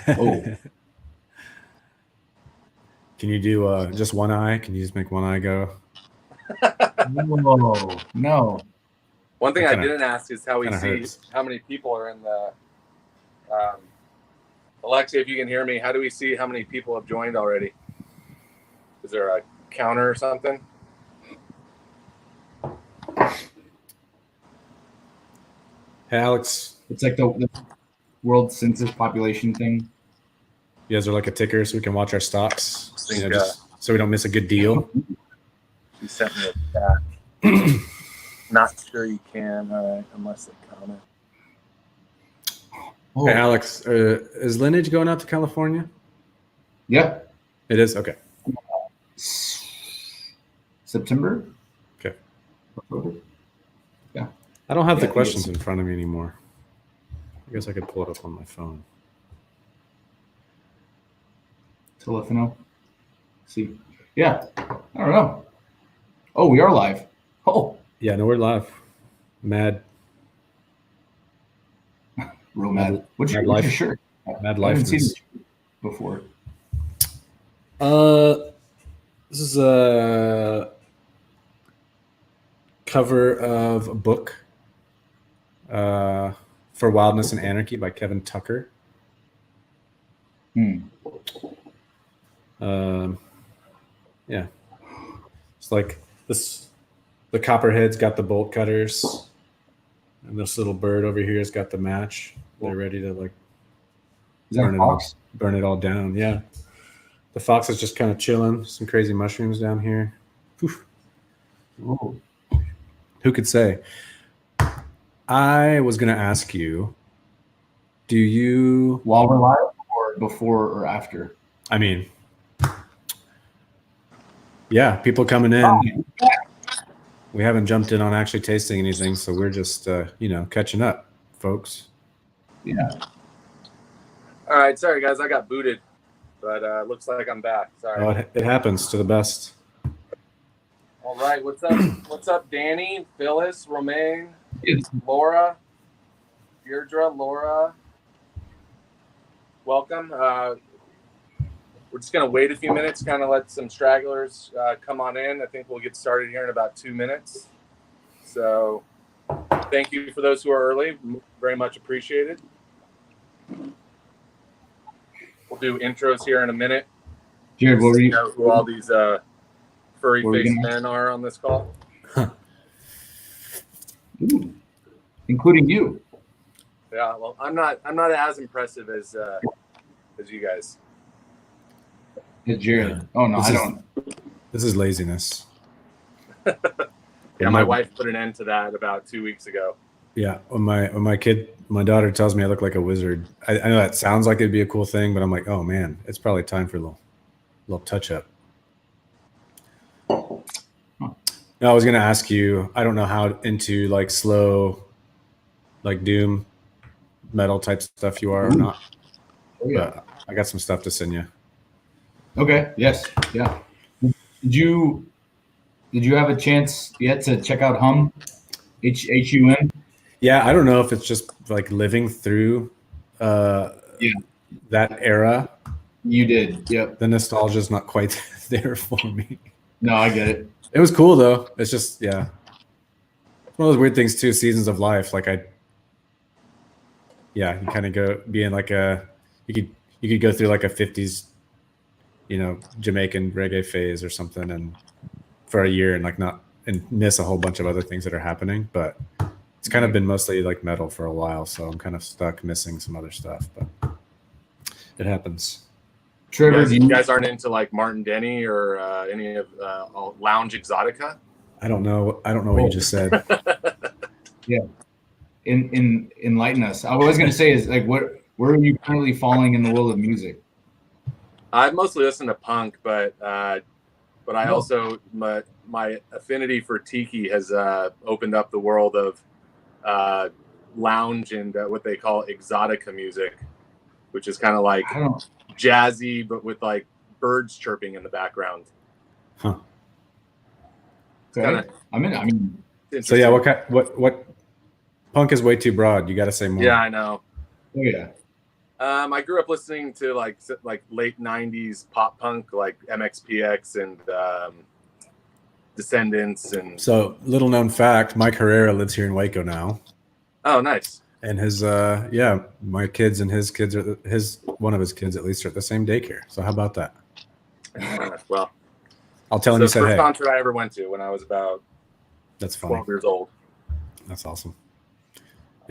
Oh. Can you do just one eye? Can you just make one eye go? Whoa, no. One thing That I kinda- didn't ask is how we kinda see hurts. how many people are in the. Alexia, if you can hear me, how do we see how many people have joined already? Is there a counter or something? Hey, Alex, It's like the world census population thing. you guys are like a ticker so we can watch our stocks, Think, just so we don't miss a good deal. You sent me a chat. Not sure you can, unless they comment. Oh, Hey, Alex, is Lineage going out to California? yeah. It is? Okay. September? Okay. October? I don't have Yeah, the I think questions it's- in front of me anymore. I guess I could pull it up on my phone. Telefono. See. Yeah. I don't know. Oh, we are live. Oh, Yeah, no, we're live. Mad real mad. What's your life. shirt? Mad I haven't seen lifeness. it before. This is a cover of a book for Wildness and Anarchy by Kevin Tucker. Yeah, it's like this. The copperhead's got the bolt cutters, and this little bird over here has got the match. They're ready to like Is that a fox? burn it all down. Yeah, the fox is just kind of chilling. Some crazy mushrooms down here. Oof. Oh. Who could say? I was gonna ask you, do you? While we're live or before or after? I mean, yeah, people coming in. Oh. We haven't jumped in on actually tasting anything, so we're just catching up, folks. Yeah. All right, sorry guys, I got booted, but looks like I'm back. Sorry. Oh, it happens to the best. All right, what's up? What's up, Danny, Phyllis, Romaine, It's Laura, Deirdre, Laura? Welcome. We're just going to wait a few minutes, kind of let some stragglers come on in. I think we'll get started here in about 2 minutes. So thank you for those who are early. Very much appreciated. We'll do intros here in a minute. Jared, what were you? Know who all these furry-faced gonna- men are on this call. Ooh. Including you. Yeah, well, I'm not as impressive as you guys. Yeah, Jared. Yeah. Oh no, This I is- don't. This is laziness. Yeah, my wife put an end to that about 2 weeks ago. Yeah, when my daughter tells me I look like a wizard, I know that sounds like it'd be a cool thing, but I'm like, oh man, it's probably time for a little touch up. No, I was gonna ask you. I don't know how into like slow, like doom metal type stuff you are or not, Oh, yeah. but I got some stuff to send you. Okay. Yes. Yeah. Did you have a chance yet to check out Hum? HUM? Yeah, I don't know if it's just like living through that era. You did. Yep. The nostalgia's not quite there for me. No, I get it. It was cool though. It's just it's one of those weird things too. Seasons of life, like you kind of go be in like you could go through like a 50s, Jamaican reggae phase or something, and for a year and like not and miss a whole bunch of other things that are happening. But it's kind of been mostly like metal for a while, so I'm kind of stuck missing some other stuff. But it happens. Trevor, You guys aren't into like Martin Denny or any of Lounge Exotica? I don't know what you just said. enlighten us. I was gonna say is like where are you currently falling in the world of music? I mostly listen to punk, but I also my affinity for tiki has opened up the world of lounge and what they call exotica music, which is kind of like I don't. jazzy, but with like birds chirping in the background. Huh. Okay. I mean. So yeah, what punk is way too broad. You got to say more. Yeah, I know. Oh yeah. I grew up listening to like late '90s pop punk, like MXPX and Descendants, and So, little known fact: Mike Herrera lives here in Waco now, oh, nice. and his my kids and his kids are one of his kids at least are at the same daycare. So, how about that? Well, I'll tell him the you said first hey. concert I ever went to when I was about That's funny. 12 years old. That's awesome.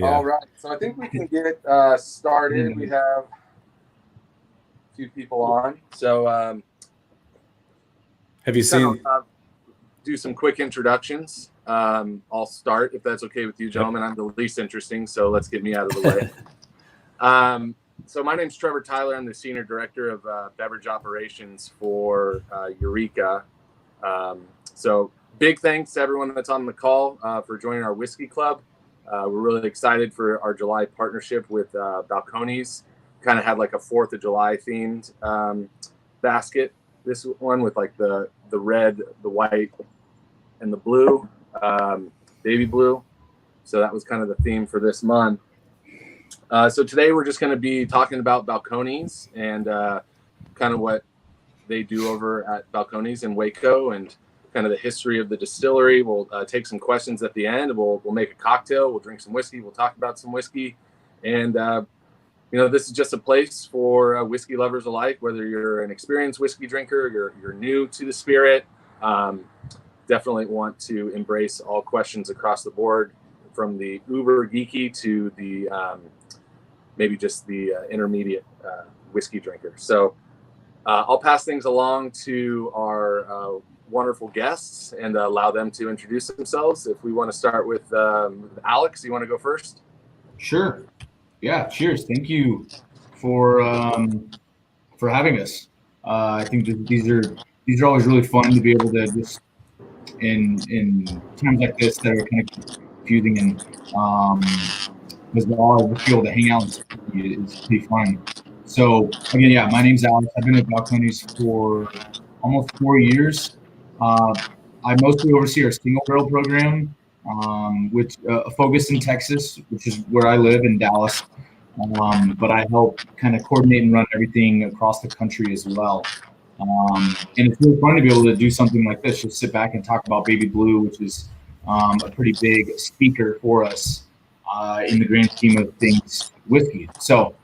All right, so I think we can get started. We have a few people on, so have you seen? Do some quick introductions. I'll start if that's okay with you, gentlemen. I'm the least interesting, so let's get me out of the way. So my name's Trevor Tyler. I'm the Senior Director of Beverage Operations for Eureka. So big thanks to everyone that's on the call for joining our whiskey club. We're really excited for our July partnership with Balcones. Kind of had like a 4th of July themed basket. This one with like the red, the white, and the blue, baby blue. So that was kind of the theme for this month. So today we're just going to be talking about Balcones and kind of what they do over at Balcones in Waco and kind of the history of the distillery. We'll take some questions at the end. We'll make a cocktail. We'll drink some whiskey. We'll talk about some whiskey. And, this is just a place for whiskey lovers alike, whether you're an experienced whiskey drinker, you're new to the spirit. Definitely want to embrace all questions across the board, from the uber geeky to the maybe just the intermediate whiskey drinker. So I'll pass things along to our wonderful guests and allow them to introduce themselves. If we want to start with Alex, you want to go first? Sure. Yeah. Cheers. Thank you for having us. I think that these are always really fun to be able to just in times like this that are kind of confusing and because we're all be able to hang out is pretty fun. So again, yeah, my name's Alex. I've been at Balcones for almost 4 years. I mostly oversee our single barrel program, which focus in Texas, which is where I live in Dallas. But I help kind of coordinate and run everything across the country as well. And it's really fun to be able to do something like this, just sit back and talk about Baby Blue, which is a pretty big speaker for us in the grand scheme of things, whiskey. So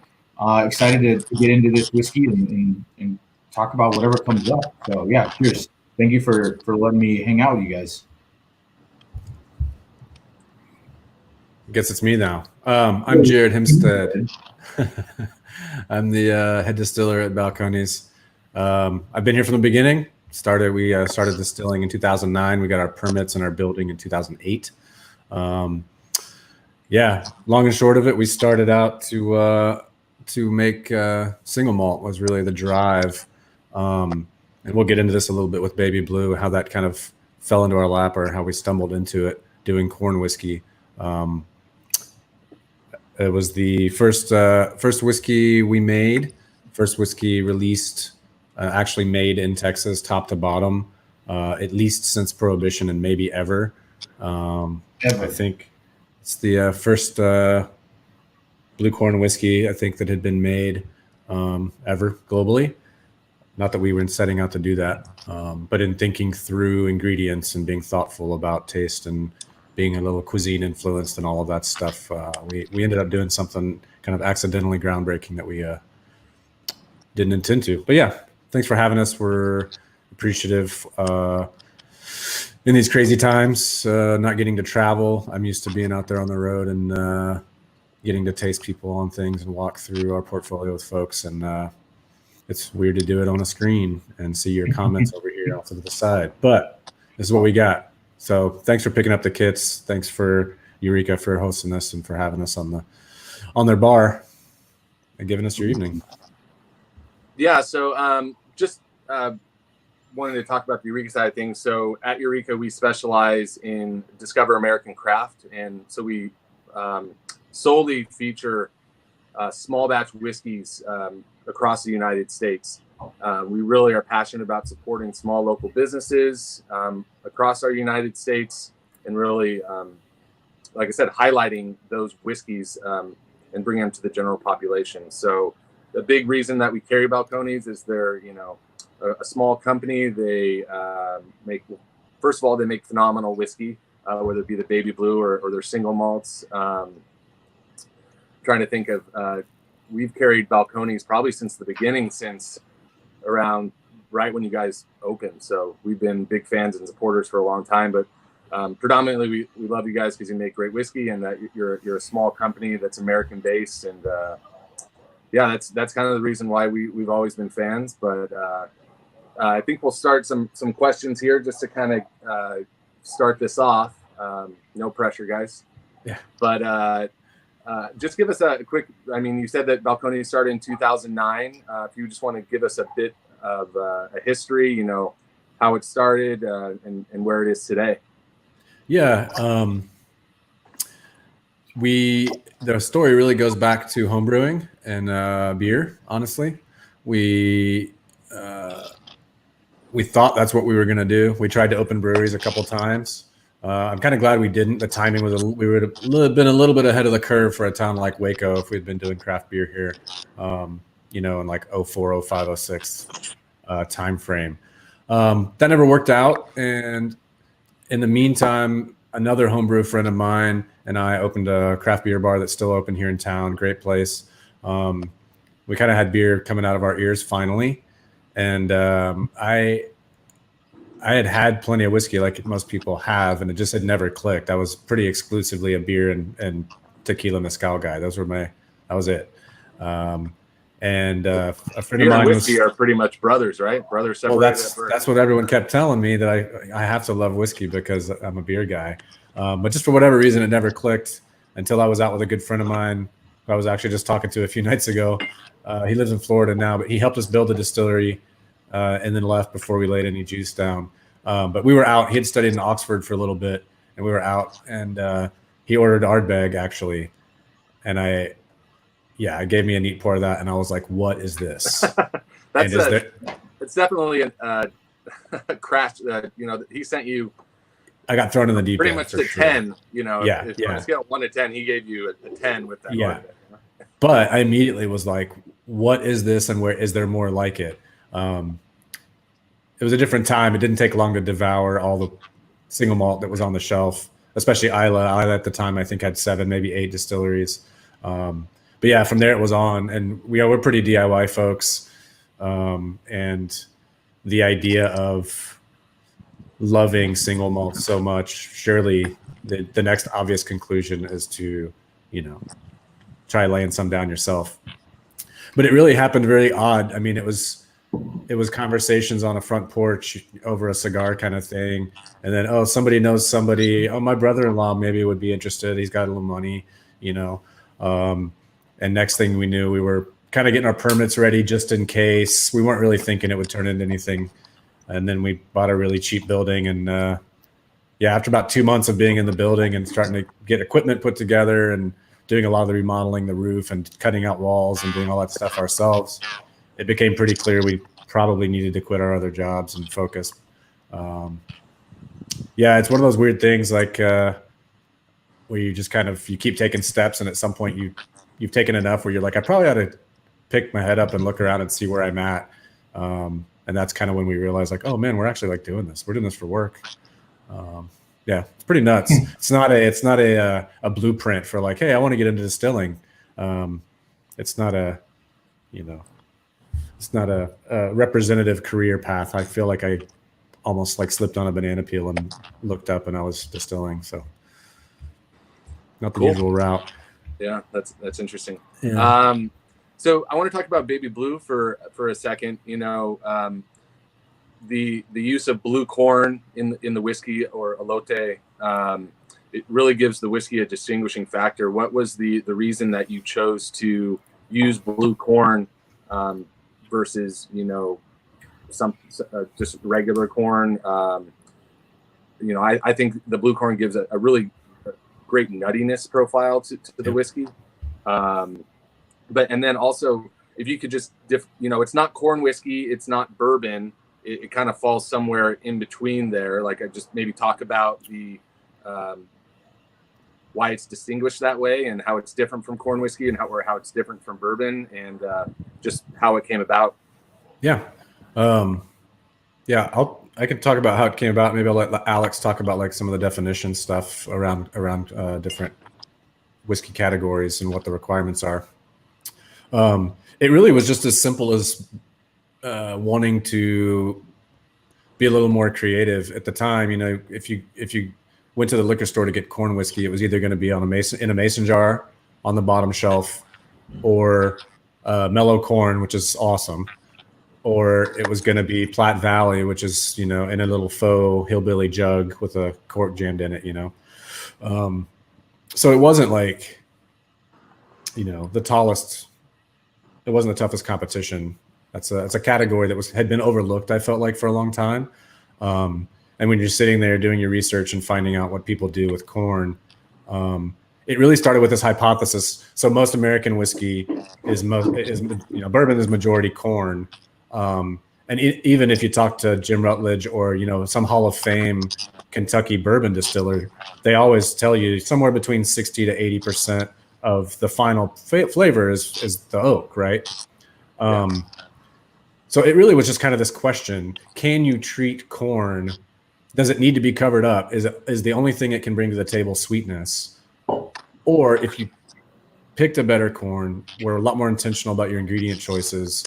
excited to get into this whiskey and talk about whatever comes up. So yeah, cheers. Thank you for letting me hang out with you guys. I guess it's me now. I'm Jared Himstedt. I'm the head distiller at Balcones. I've been here from the beginning. We started distilling in 2009. We got our permits in our building in 2008. Long and short of it, we started out to make single malt was really the drive. And we'll get into this a little bit with Baby Blue, how that kind of fell into our lap or how we stumbled into it doing corn whiskey. It was the first whiskey we made, first whiskey released, actually made in Texas, top to bottom, at least since Prohibition and maybe ever. I think it's the first blue corn whiskey I think that had been made ever globally. Not that we were setting out to do that, but in thinking through ingredients and being thoughtful about taste and being a little cuisine influenced and all of that stuff, we ended up doing something kind of accidentally groundbreaking that we didn't intend to. But yeah, thanks for having us. We're appreciative in these crazy times, not getting to travel. I'm used to being out there on the road and getting to taste people on things and walk through our portfolio with folks. And it's weird to do it on a screen and see your comments over here off to the side. But this is what we got. So thanks for picking up the kits. Thanks for Eureka for hosting us and for having us on their bar and giving us your evening. Yeah, so just wanted to talk about the Eureka side of things. So at Eureka, we specialize in Discover American Craft. And so we solely feature small batch whiskeys across the United States. We really are passionate about supporting small local businesses across our United States and really, like I said, highlighting those whiskeys and and bring them to the general population. So the big reason that we carry Balcones is they're, you know, a small company. They first of all, they make phenomenal whiskey, whether it be the baby blue or their single malts. Trying to think of, we've carried Balcones probably since the beginning, since around right when you guys opened. So we've been big fans and supporters for a long time, but predominantly we love you guys because you make great whiskey, and that you're a small company that's American based. And yeah, that's kind of the reason why we've always been fans. But I think we'll start some questions here just to kind of start this off. No pressure, guys. Yeah. But just give us a quick, I mean, you said that Balcones started in 2009. If you just want to give us a bit of a history, you know, how it started and where it is today. Yeah. The story really goes back to homebrewing and beer, honestly. We thought that's what we were going to do. We tried to open breweries a couple times. I'm kind of glad we didn't. The timing was we would have been a little bit ahead of the curve for a town like Waco if we'd been doing craft beer here, you know, in like 04, 05, 06 time frame. That never worked out. And in the meantime, another homebrew friend of mine and I opened a craft beer bar that's still open here in town. Great place. We kind of had beer coming out of our ears finally. And I had plenty of whiskey like most people have, and it just had never clicked. I was pretty exclusively a beer and tequila mezcal guy. That was it. And a friend of mine whiskey are pretty much brothers, right? Brothers separated. Well, that's what everyone kept telling me, that I have to love whiskey because I'm a beer guy. But just for whatever reason, it never clicked until I was out with a good friend of mine who I was actually just talking to a few nights ago. He lives in Florida now, but he helped us build a distillery and then left before we laid any juice down. But we were out. He had studied in Oxford for a little bit, and we were out, and he ordered Ardbeg actually, and I gave me a neat pour of that, and I was like, "What is this?" It's definitely a crash. You know, he sent you. I got thrown in the deep pretty end. Pretty much to 10. You know, if on a scale of 1 to 10, he gave you a 10 with that. Yeah. But I immediately was like, "What is this? And where is there more like it?" It was a different time. It didn't take long to devour all the single malt that was on the shelf, especially Isla. Isla at the time, I think, had 7, maybe 8 distilleries. But yeah, from there it was on. And we're pretty DIY folks. And the idea of loving single malt so much, surely the next obvious conclusion is to, you know, try laying some down yourself. But it really happened very odd. I mean, it was conversations on a front porch over a cigar kind of thing. And then, somebody knows somebody. My brother-in-law maybe would be interested. He's got a little money, you know. And next thing we knew, we were kind of getting our permits ready just in case. We weren't really thinking it would turn into anything. And then we bought a really cheap building. And after about 2 months of being in the building and starting to get equipment put together and doing a lot of the remodeling, the roof and cutting out walls and doing all that stuff ourselves, it became pretty clear we probably needed to quit our other jobs and focus. It's one of those weird things, like where you just you keep taking steps, and at some point you've taken enough where you're like, I probably ought to pick my head up and look around and see where I'm at. And that's kind of when we realized, like, oh man, we're actually like doing this. We're doing this for work. It's pretty nuts. It's not a blueprint for like, hey, I want to get into distilling. It's not a representative career path. I feel like I almost like slipped on a banana peel and looked up and I was distilling. So not the usual route. Yeah, that's interesting. Yeah. So I want to talk about baby blue for a second. You know, the use of blue corn in the whiskey or elote, it really gives the whiskey a distinguishing factor. What was the reason that you chose to use blue corn versus, you know, some just regular corn? You know, I think the blue corn gives a really great nuttiness profile to the whiskey. And then also, if you could just, you know, it's not corn whiskey, it's not bourbon. It kind of falls somewhere in between there. Like, I just maybe talk about the why it's distinguished that way and how it's different from corn whiskey and how it's different from bourbon and just how it came about. Yeah. I could talk about how it came about. Maybe I'll let Alex talk about like some of the definition stuff around different whiskey categories and what the requirements are. It really was just as simple as wanting to be a little more creative at the time. You know, if you went to the liquor store to get corn whiskey, it was either going to be in a mason jar on the bottom shelf, or mellow corn, which is awesome, or it was going to be Platte Valley, which is, you know, in a little faux hillbilly jug with a cork jammed in it, you know. So it wasn't like, you know, it wasn't the toughest competition. It's a category that had been overlooked, I felt like, for a long time. And when you're sitting there doing your research and finding out what people do with corn, it really started with this hypothesis. So most American whiskey is bourbon is majority corn. And even if you talk to Jim Rutledge or, you know, some Hall of Fame Kentucky bourbon distiller, they always tell you somewhere between 60 to 80% of the final flavor is the oak, right? So it really was just kind of this question: can you treat corn? Does it need to be covered up? Is the only thing it can bring to the table sweetness? Or if you picked a better corn, were a lot more intentional about your ingredient choices,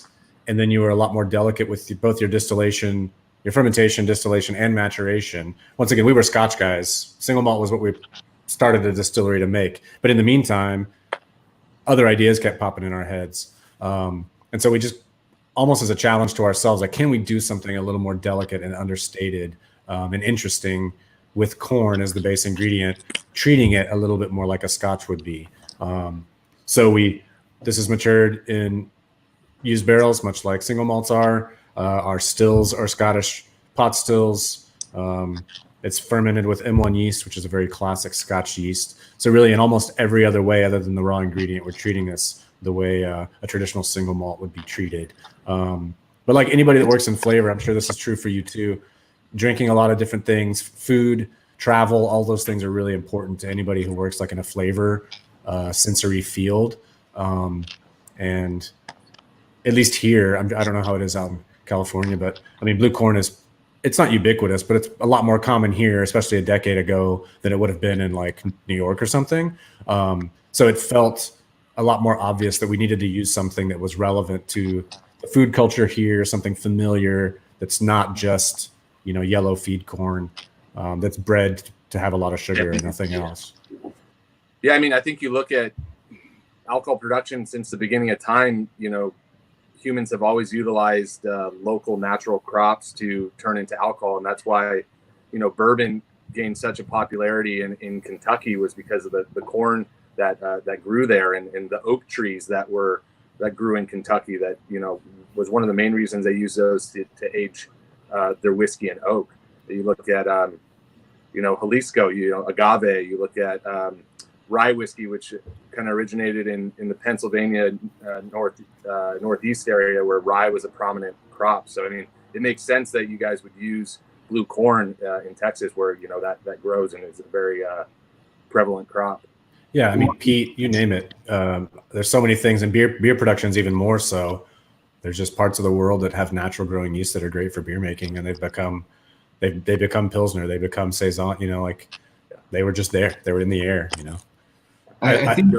and then you were a lot more delicate with both your distillation, your fermentation, distillation, and maturation. Once again, we were Scotch guys. Single malt was what we started a distillery to make. But in the meantime, other ideas kept popping in our heads. And so we just, almost as a challenge to ourselves, like, can we do something a little more delicate and understated and interesting with corn as the base ingredient, treating it a little bit more like a Scotch would be. So this is matured in used barrels, much like single malts are. Our stills are Scottish pot stills. It's fermented with M1 yeast, which is a very classic Scotch yeast. So really, in almost every other way other than the raw ingredient, we're treating this the way a traditional single malt would be treated. But like anybody that works in flavor, I'm sure this is true for you too. Drinking a lot of different things, food, travel, all those things are really important to anybody who works like in a flavor sensory field. And at least here, I don't know how it is out in California, but I mean, blue corn it's not ubiquitous, but it's a lot more common here, especially a decade ago, than it would have been in like New York or something. So it felt a lot more obvious that we needed to use something that was relevant to the food culture here, something familiar that's not just, you know, yellow feed corn that's bred to have a lot of sugar and nothing else. Yeah, I mean, I think you look at alcohol production since the beginning of time, you know, humans have always utilized local natural crops to turn into alcohol. And that's why, you know, bourbon gained such a popularity in Kentucky, was because of the corn that grew there and the oak trees that grew in Kentucky, that, you know, was one of the main reasons they used those to age their whiskey in oak. You look at, you know, Jalisco, you know, agave, you look at rye whiskey, which kind of originated in the Pennsylvania northeast area, where rye was a prominent crop. So, I mean, it makes sense that you guys would use blue corn in Texas, where, you know, that grows and is a very prevalent crop. Yeah, I mean, peat, you name it. There's so many things, and beer production is even more so. There's just parts of the world that have natural growing yeast that are great for beer making, and they've become Pilsner, they become Saison. You know, like they were just there. They were in the air. You know, I think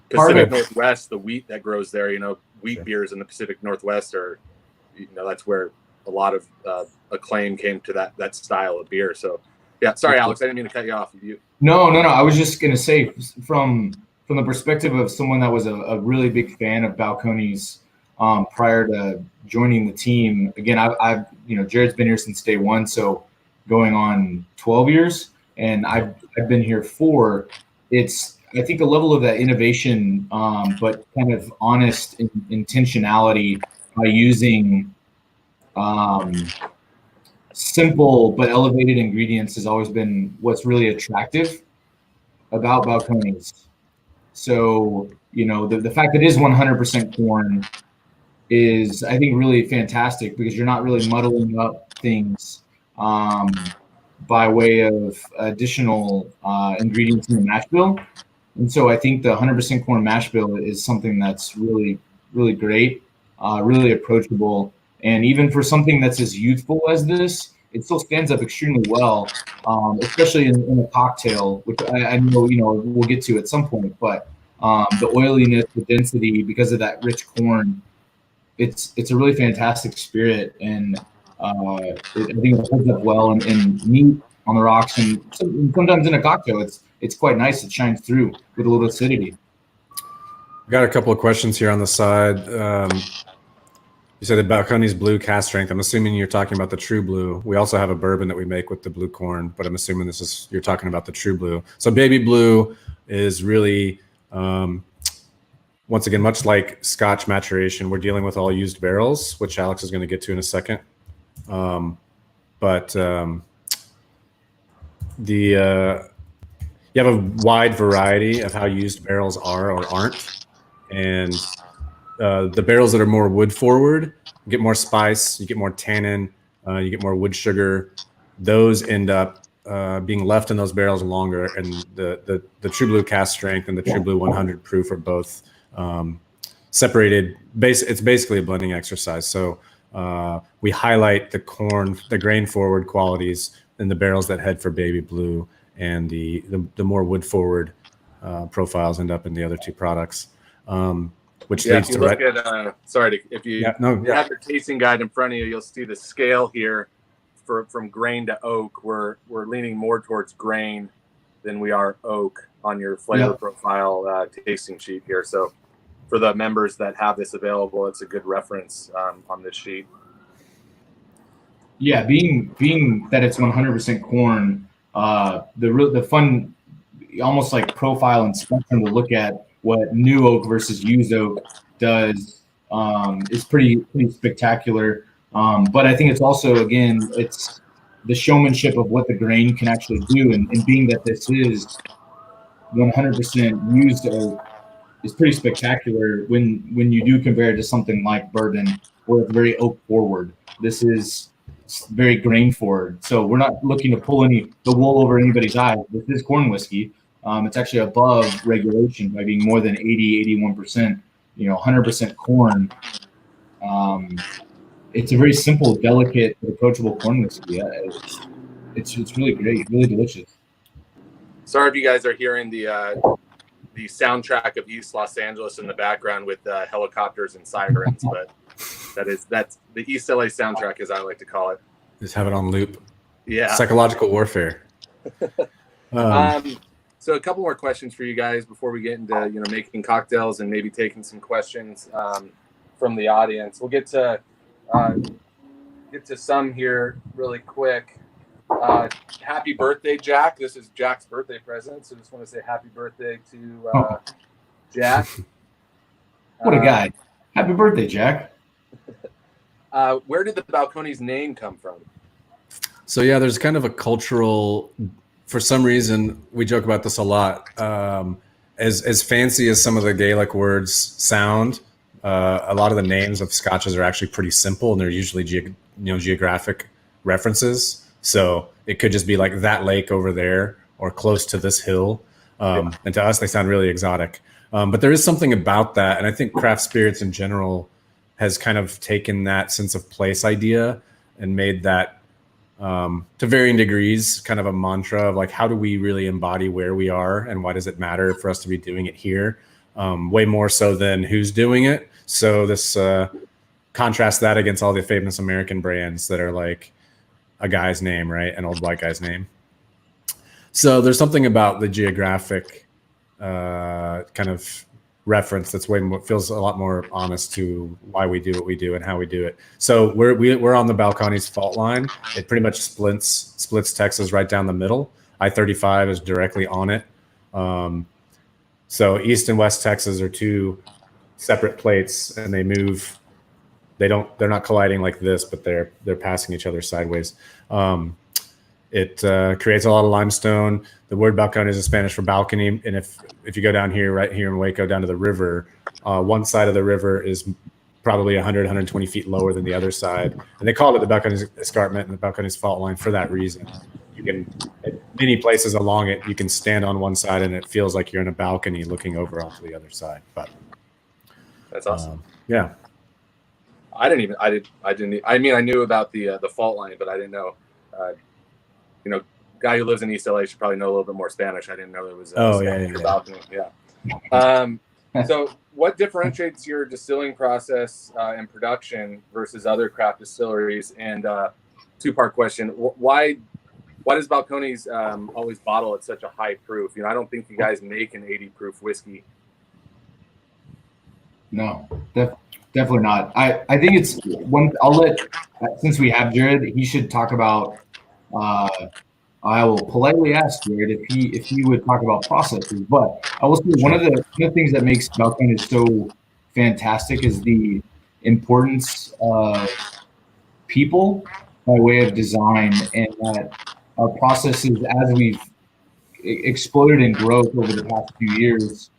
Pacific Northwest, the wheat that grows there. You know, wheat beers in the Pacific Northwest are, you know, that's where a lot of acclaim came to that style of beer. So, yeah, sorry, Alex, I didn't mean to cut you off. No. I was just gonna say, from the perspective of someone that was a really big fan of Balcones prior to joining the team. Again, I've you know, Jared's been here since day one, so going on 12 years, and I've been here 4. It's, I think, a level of that innovation, but kind of honest intentionality by using simple but elevated ingredients has always been what's really attractive about Balcones. So, you know, the fact that it is 100% corn is, I think, really fantastic, because you're not really muddling up things. by way of additional ingredients in the mash bill. And so I think the 100% corn mash bill is something that's really, really great, really approachable. And even for something that's as youthful as this, it still stands up extremely well, especially in a cocktail, which I know, we'll get to at some point. But the oiliness, the density, because of that rich corn, it's a really fantastic spirit. And I think it holds up well in meat on the rocks, and sometimes in a cocktail, it's quite nice. It shines through with a little acidity. Got a couple of questions here on the side. You said the Balcones Blue cast strength. I'm assuming you're talking about the True Blue. We also have a bourbon that we make with the blue corn, but I'm assuming you're talking about the True Blue. So Baby Blue is really, once again, much like Scotch maturation, we're dealing with all used barrels, which Alex is going to get to in a second. You have a wide variety of how used barrels are or aren't, and the barrels that are more wood forward get more spice, you get more tannin, you get more wood sugar. Those end up being left in those barrels longer, and the True Blue cast strength and the True Blue 100 proof are both separated. It's basically a blending exercise. So we highlight the grain forward qualities in the barrels that head for Baby Blue, and the more wood forward profiles end up in the other two products. Which leads to if you have your tasting guide in front of you, you'll see the scale here from grain to oak. We're leaning more towards grain than we are oak on your flavor profile tasting sheet here. So for the members that have this available, it's a good reference on this sheet. Yeah, being that it's 100% corn, the fun, almost like profile and spectrum to look at what new oak versus used oak does is pretty spectacular. But I think it's also, again, it's the showmanship of what the grain can actually do, and being that this is 100% used oak is pretty spectacular when you do compare it to something like bourbon, where it's very oak forward. This is very grain forward. So we're not looking to pull the wool over anybody's eyes. This is corn whiskey. It's actually above regulation by being more than 81%, 100% corn. It's a very simple, delicate, approachable corn whiskey. It's really great, really delicious. Sorry if you guys are hearing the soundtrack of East Los Angeles in the background with helicopters and sirens, but that's the East LA soundtrack, as I like to call it. Just have it on loop. Yeah. Psychological warfare. So a couple more questions for you guys before we get into making cocktails and maybe taking some questions from the audience. We'll get to some here really quick. Happy birthday, Jack! This is Jack's birthday present, so just want to say happy birthday to Jack. What a guy! Happy birthday, Jack! Where did the Balcones name come from? So yeah, there's kind of a cultural. For some reason, we joke about this a lot. As fancy as some of the Gaelic words sound, a lot of the names of scotches are actually pretty simple, and they're usually geographic references. So it could just be like that lake over there or close to this hill. And to us, they sound really exotic. But there is something about that, and I think craft spirits in general has kind of taken that sense of place idea and made that, to varying degrees, kind of a mantra of like, how do we really embody where we are, and why does it matter for us to be doing it here? Way more so than who's doing it. So this contrast that against all the famous American brands that are like a guy's name, right? An old white guy's name. So there's something about the geographic kind of reference that's feels a lot more honest to why we do what we do and how we do it. So we're on the Balcones fault line. It pretty much splits Texas right down the middle. I-35 is directly on it. So East and West Texas are two separate plates, and they move. They're not colliding like this, but they're passing each other sideways. It creates a lot of limestone. The word Balcones is Spanish for balcony, and if you go down here, right here in Waco, down to the river, one side of the river is probably 100, 120 feet lower than the other side, and they call it the Balcones Escarpment and the Balcones Fault Line for that reason. you can, at many places along it, you can stand on one side and it feels like you're in a balcony looking over onto the other side. But that's awesome. Yeah. I mean, I knew about the fault line, but I didn't know, guy who lives in East LA should probably know a little bit more Spanish. I didn't know there was a balcony. Yeah. So what differentiates your distilling process and production versus other craft distilleries? And two-part question: why does Balcones always bottle at such a high proof? I don't think you guys make an 80 proof whiskey. No, definitely not. I think it's one. I'll let, since we have Jared, he should talk about. I will politely ask Jared if he would talk about processes. But I will say one of the things that makes Balcones so fantastic is the importance of people by way of design, and that our processes, as we've exploded in growth over the past few years,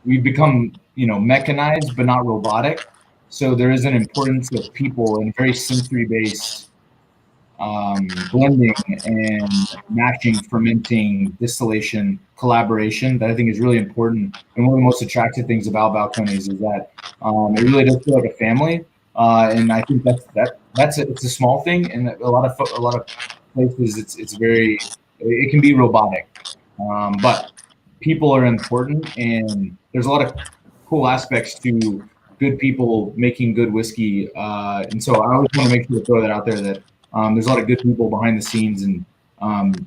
we've become mechanized but not robotic. So there is an importance of people and very sensory based blending and mashing, fermenting, distillation, collaboration that I think is really important. And one of the most attractive things about Balcones is that it really does feel like a family. And I think it's a small thing, and a lot of places it can be robotic, but people are important, and there's a lot of cool aspects to good people making good whiskey. And so I always want to make sure to throw that out there, that there's a lot of good people behind the scenes, and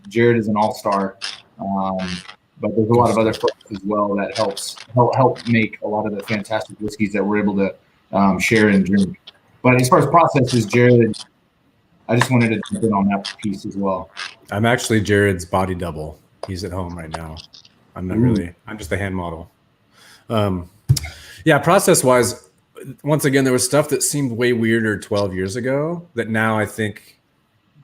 Jared is an all-star, but there's a lot of other folks as well that help make a lot of the fantastic whiskeys that we're able to share and drink. But as far as processes, Jared, I just wanted to jump in on that piece as well. I'm actually Jared's body double. He's at home right now. I'm not really. I'm just a hand model. Yeah, process-wise, once again, there was stuff that seemed way weirder 12 years ago that now I think,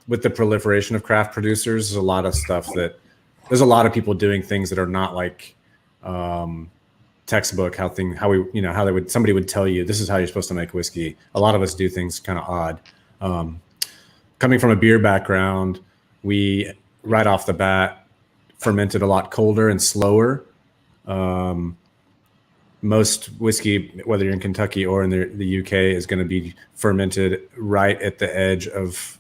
with the proliferation of craft producers, there's a lot of stuff that there's a lot of people doing things that are not like textbook somebody would tell you this is how you're supposed to make whiskey. A lot of us do things kind of odd. Coming from a beer background, we right off the bat fermented a lot colder and slower. Most whiskey, whether you're in Kentucky or in the UK, is going to be fermented right at the edge of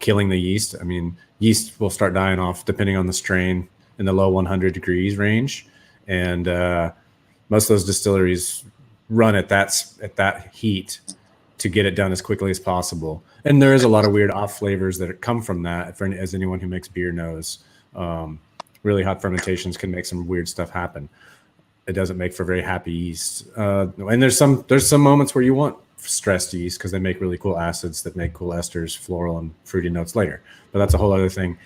killing the yeast. I mean, yeast will start dying off depending on the strain in the low 100 degrees range, and most of those distilleries run at that heat to get it done as quickly as possible. And there is a lot of weird off flavors that come from that. As anyone who makes beer knows, really hot fermentations can make some weird stuff happen. It doesn't make for very happy yeast. And there's some moments where you want stressed yeast because they make really cool acids that make cool esters, floral and fruity notes later. But that's a whole other thing.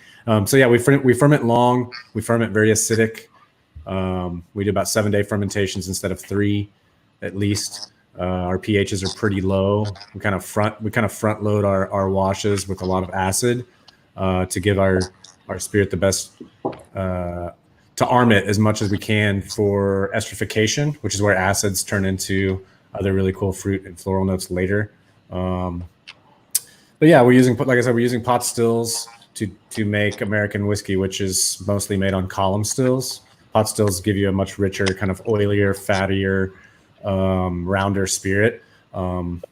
So yeah, we ferment long. We ferment very acidic. We do about 7-day fermentations instead of 3, at least. Our pHs are pretty low. We kind of front load our washes with a lot of acid to give our spirit the best, to arm it as much as we can for esterification, which is where acids turn into other really cool fruit and floral notes later. But yeah, we're using pot stills to make American whiskey, which is mostly made on column stills. Pot stills give you a much richer, kind of oilier, fattier, rounder spirit. And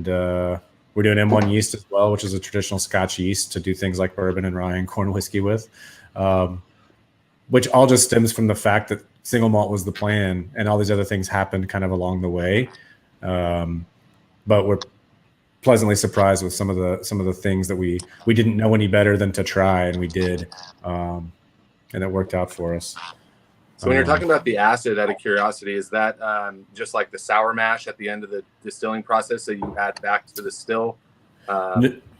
we're doing M1 yeast as well, which is a traditional Scotch yeast to do things like bourbon and rye and corn whiskey with, which all just stems from the fact that single malt was the plan and all these other things happened kind of along the way. But we're pleasantly surprised with some of the things that we didn't know any better than to try, and we did. And it worked out for us. So when you're talking about the acid, out of curiosity, is that just like the sour mash at the end of the distilling process that you add back to the still?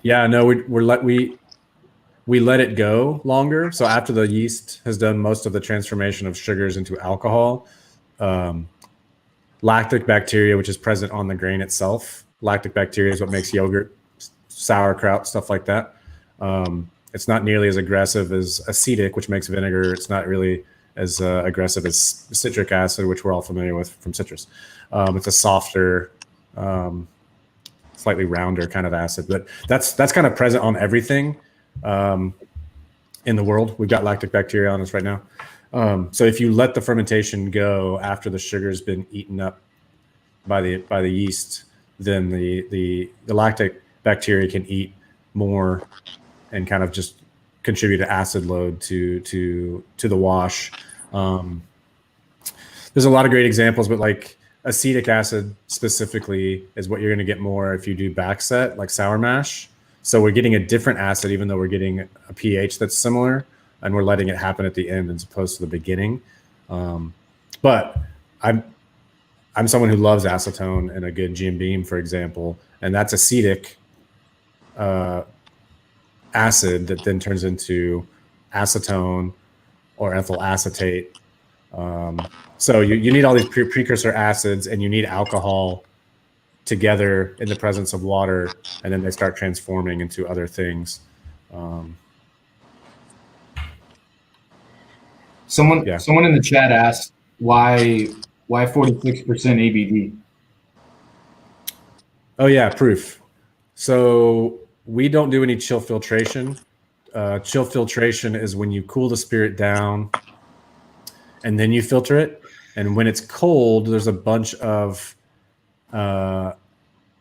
Yeah, no, we let it go longer. So after the yeast has done most of the transformation of sugars into alcohol, lactic bacteria, which is present on the grain itself, lactic bacteria is what makes yogurt, sauerkraut, stuff like that. It's not nearly as aggressive as acetic, which makes vinegar. It's not really as aggressive as citric acid, which we're all familiar with from citrus. It's a softer slightly rounder kind of acid. But that's kind of present on everything in the world. We've got lactic bacteria on us right now. So if you let the fermentation go after the sugar's been eaten up by the yeast, then the lactic bacteria can eat more and kind of just contribute to acid load to the wash. There's a lot of great examples, but like acetic acid specifically is what you're going to get more if you do backset, like sour mash. So we're getting a different acid, even though we're getting a pH that's similar, and we're letting it happen at the end as opposed to the beginning. But I'm someone who loves acetone and a good Jim Beam, for example, and that's acetic acid that then turns into acetone or ethyl acetate. So you need all these precursor acids, and you need alcohol together in the presence of water, and then they start transforming into other things. Someone in the chat asked why 46% ABV. Oh yeah, proof. So we don't do any chill filtration. Chill filtration is when you cool the spirit down and then you filter it. And when it's cold, there's a bunch of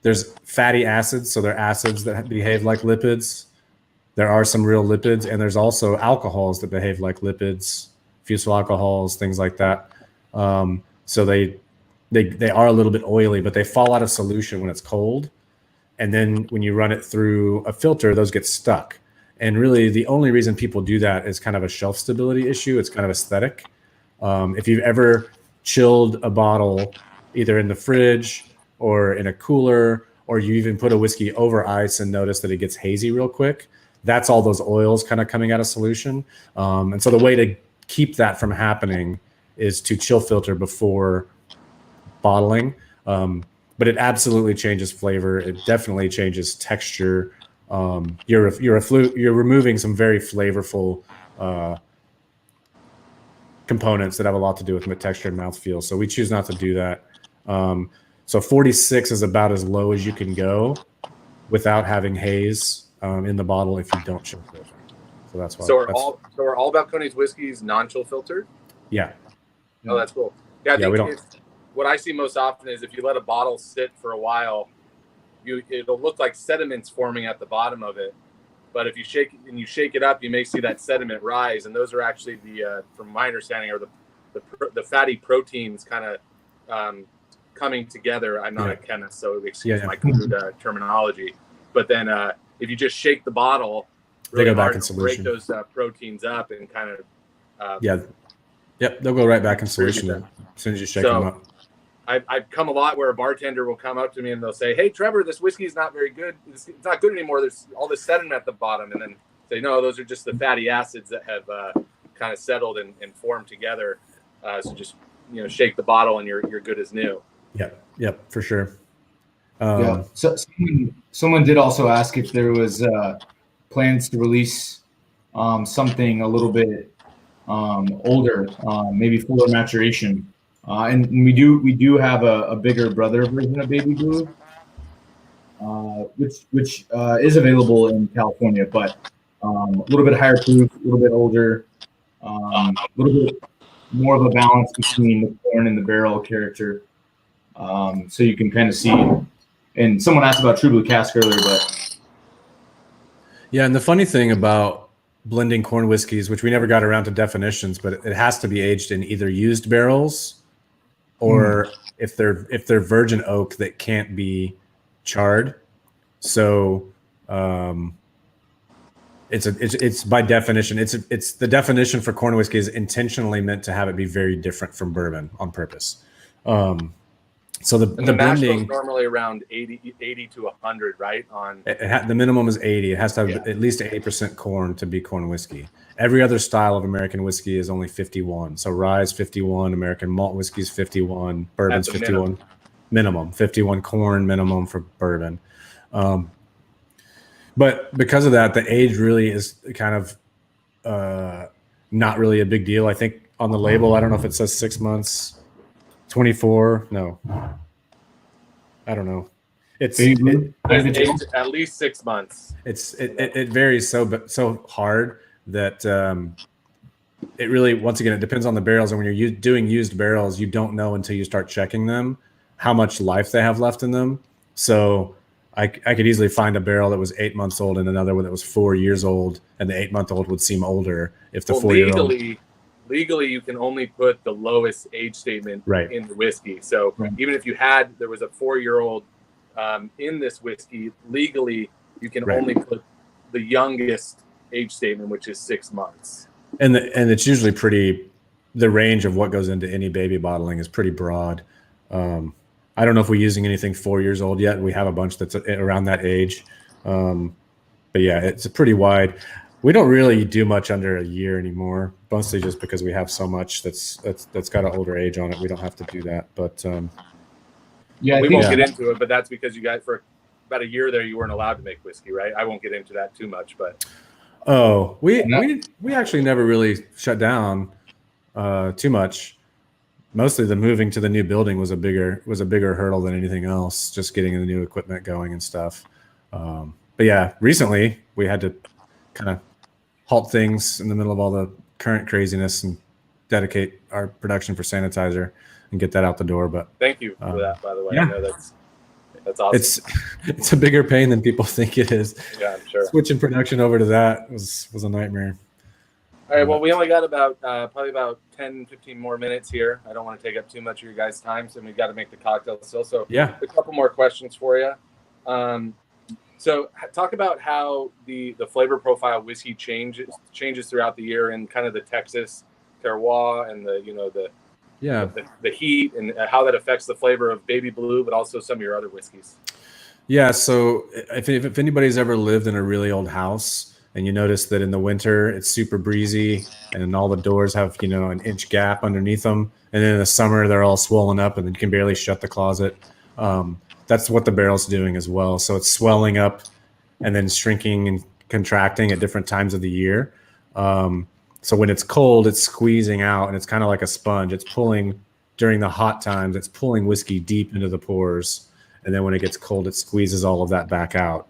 there's fatty acids. So they're acids that behave like lipids. There are some real lipids, and there's also alcohols that behave like lipids, fusel alcohols, things like that. So they are a little bit oily, but they fall out of solution when it's cold. And then when you run it through a filter, those get stuck. And really the only reason people do that is kind of a shelf stability issue. It's kind of aesthetic. If you've ever chilled a bottle either in the fridge or in a cooler, or you even put a whiskey over ice and notice that it gets hazy real quick, that's all those oils kind of coming out of solution. And so the way to keep that from happening is to chill filter before bottling. But it absolutely changes flavor. It definitely changes texture. You're removing some very flavorful components that have a lot to do with texture and mouthfeel. So we choose not to do that. So 46 is about as low as you can go without having haze in the bottle if you don't chill filter. So that's why. So are all Balcones whiskeys non-chill filtered? Yeah. Oh, that's cool. Yeah, I think we don't. What I see most often is if you let a bottle sit for a while, it'll look like sediments forming at the bottom of it. But if you shake it up, you may see that sediment rise, and those are actually from my understanding, are the fatty proteins kind of coming together. I'm not a chemist, so excuse my crude terminology. But then if you just shake the bottle, really they go back in break solution. those proteins up and kind of Yep, they'll go right back in solution as soon as you shake them up. I've come a lot where a bartender will come up to me and they'll say, "Hey, Trevor, this whiskey is not very good. It's not good anymore. There's all this sediment at the bottom." And then say, "No, those are just the fatty acids that have kind of settled and formed together. So just shake the bottle and you're good as new." Yep, for sure. So someone did also ask if there was plans to release something a little bit older, maybe fuller maturation. And we do have a bigger brother version of Baby Blue, which is available in California, but a little bit higher proof, a little bit older, a little bit more of a balance between the corn and the barrel character. So you can kind of see. And someone asked about True Blue Cask earlier, but yeah. And the funny thing about blending corn whiskeys, which we never got around to definitions, but it has to be aged in either used barrels or if they're virgin oak that can't be charred. So it's by definition, it's the definition for corn whiskey is intentionally meant to have it be very different from bourbon on purpose. So the blending normally around 80 to 100, right? The minimum is 80. It has to have at least 80% corn to be corn whiskey. Every other style of American whiskey is only 51. So rye is 51, American malt whiskey is 51, bourbon's 51. Minimum 51 corn minimum for bourbon. But because of that, the age really is kind of not really a big deal. I think on the label, I don't know if it says 6 months. 24, no, I don't know. Baby blue? It's aged at least 6 months. It varies so hard that it really, once again, it depends on the barrels. And when you're doing used barrels, you don't know until you start checking them how much life they have left in them. So I could easily find a barrel that was 8 months old and another one that was 4 years old, and the 8-month-old would seem older if the 4-year-old. Legally, you can only put the lowest age statement in the whiskey. So even if there was a 4-year-old in this whiskey, legally you can only put the youngest age statement, which is 6 months. And it's usually the range of what goes into any baby bottling is pretty broad. I don't know if we're using anything 4 years old yet. We have a bunch that's around that age. But yeah, it's a pretty wide. We don't really do much under a year anymore, mostly just because we have so much that's got an older age on it. We don't have to do that. But we won't get into it, but that's because you guys, for about a year there, you weren't allowed to make whiskey, right? I won't get into that too much, but we actually never really shut down too much. Mostly the moving to the new building was a bigger hurdle than anything else, just getting the new equipment going and stuff. But yeah, recently we had to kind of halt things in the middle of all the current craziness and dedicate our production for sanitizer and get that out the door. But thank you for that, by the way. Yeah. I know that's awesome. It's a bigger pain than people think it is. Yeah, I'm sure. Switching production over to that was a nightmare. All right, well, we only got probably about 10, 15 more minutes here. I don't want to take up too much of your guys' time, so we've got to make the cocktail still. So yeah, a couple more questions for you. So talk about how the flavor profile of whiskey changes throughout the year, and kind of the Texas terroir and the heat, and how that affects the flavor of Baby Blue, but also some of your other whiskeys. Yeah, so if anybody's ever lived in a really old house, and you notice that in the winter it's super breezy and all the doors have, an inch gap underneath them. And then in the summer they're all swollen up and you can barely shut the closet. That's what the barrel's doing as well. So it's swelling up and then shrinking and contracting at different times of the year. So when it's cold, it's squeezing out and it's kind of like a sponge. It's pulling during the hot times, it's pulling whiskey deep into the pores. And then when it gets cold, it squeezes all of that back out.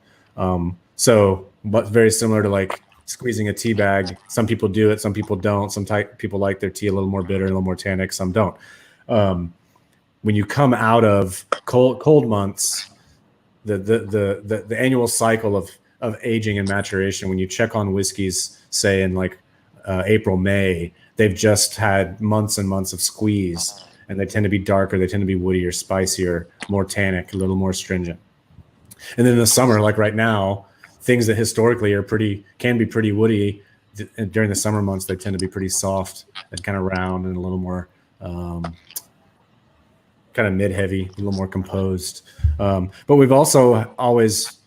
But very similar to like squeezing a tea bag. Some people do it, some people don't. Some people like their tea a little more bitter, a little more tannic, some don't. When you come out of cold months, the annual cycle of aging and maturation, when you check on whiskeys, say in like April, May, they've just had months and months of squeeze, and they tend to be darker, they tend to be woodier, spicier, more tannic, a little more stringent. And then in the summer, like right now, things that historically can be pretty woody, and during the summer months, they tend to be pretty soft and kind of round and a little more kind of mid-heavy, a little more composed. But we've also always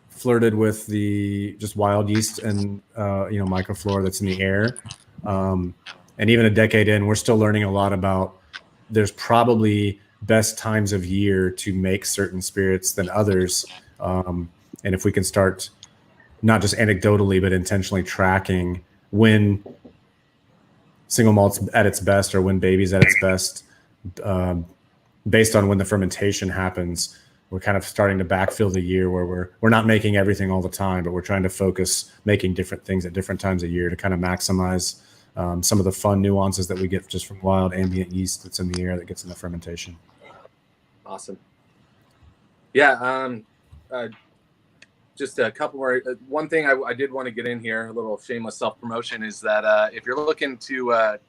flirted with the just wild yeast and microflora that's in the air. And even a decade in, we're still learning a lot about. There's probably best times of year to make certain spirits than others. And if we can start not just anecdotally, but intentionally tracking when single malt's at its best or when baby's at its best, based on when the fermentation happens, we're kind of starting to backfill the year where we're not making everything all the time, but we're trying to focus making different things at different times of year to kind of maximize some of the fun nuances that we get just from wild ambient yeast that's in the air that gets in the fermentation. Awesome. Yeah. Just a couple more. One thing I did want to get in here, a little shameless self-promotion, is that if you're looking to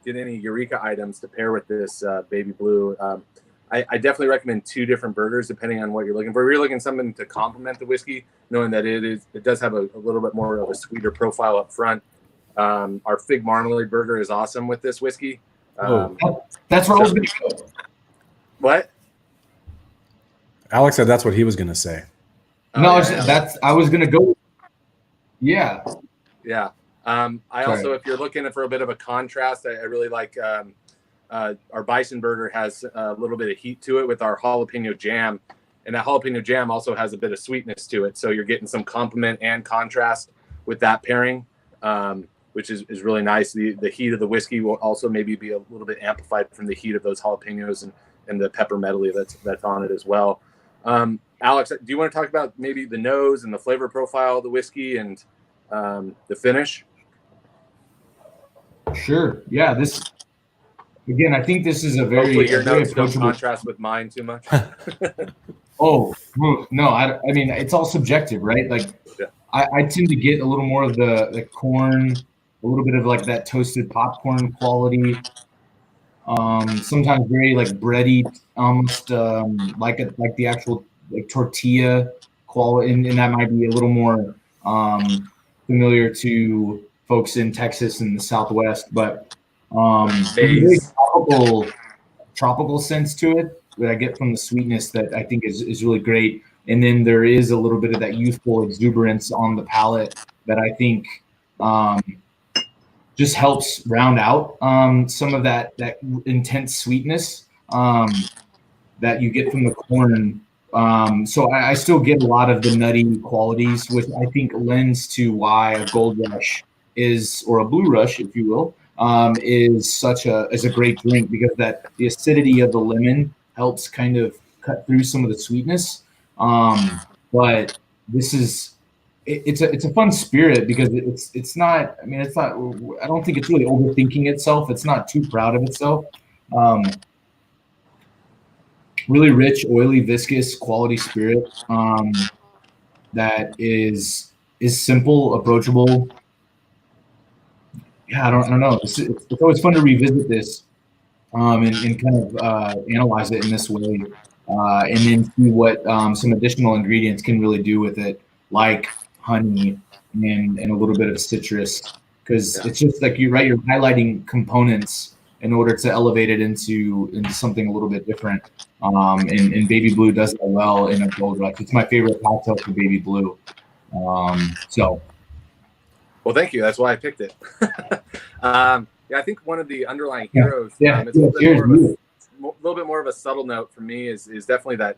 get any Eureka items to pair with this Baby Blue, I definitely recommend 2 different burgers depending on what you're looking for. If you're looking something to complement the whiskey, knowing that it does have a little bit more of a sweeter profile up front. Our fig marmalade burger is awesome with this whiskey. That's where I was going to go. What? Alex said that's what he was going to say. I was going to go. Yeah. Yeah. Also, if you're looking for a bit of a contrast, I really like our bison burger has a little bit of heat to it with our jalapeno jam. And that jalapeno jam also has a bit of sweetness to it. So you're getting some complement and contrast with that pairing, which is really nice. The heat of the whiskey will also maybe be a little bit amplified from the heat of those jalapenos and the pepper medley that's on it as well. Alex, do you want to talk about maybe the nose and the flavor profile of the whiskey and the finish? Sure. Yeah. Again, I think this is a very, Hopefully your very notes don't approachable. contrast with mine too much. Oh, no. I mean, it's all subjective, right? Like, Yeah. I tend to get a little more of the corn, a little bit of like that toasted popcorn quality. Sometimes very like bready, almost like the actual like tortilla quality, and that might be a little more familiar to folks in Texas and the Southwest. But there's a very tropical sense to it that I get from the sweetness that I think is really great. And then there is a little bit of that youthful exuberance on the palate that I think just helps round out some of that intense sweetness that you get from the corn. So I still get a lot of the nutty qualities, which I think lends to why a Gold Rush is, or a Blue Rush, if you will, is a great drink, because the acidity of the lemon helps kind of cut through some of the sweetness. But this is. It's a fun spirit because it's not. I mean, it's not. I don't think it's really overthinking itself. It's not too proud of itself. Really rich, oily, viscous, quality spirit that is simple, approachable. Yeah, I don't know. It's always fun to revisit this and kind of analyze it in this way, and then see what some additional ingredients can really do with it, like honey and a little bit of citrus, because it's just like you're highlighting components in order to elevate it into something a little bit different. And Baby Blue does that well in a Gold Rush. It's my favorite cocktail for Baby Blue. Well, thank you. That's why I picked it. Yeah, I think one of the underlying heroes. It's a little bit more of a subtle note for me is definitely that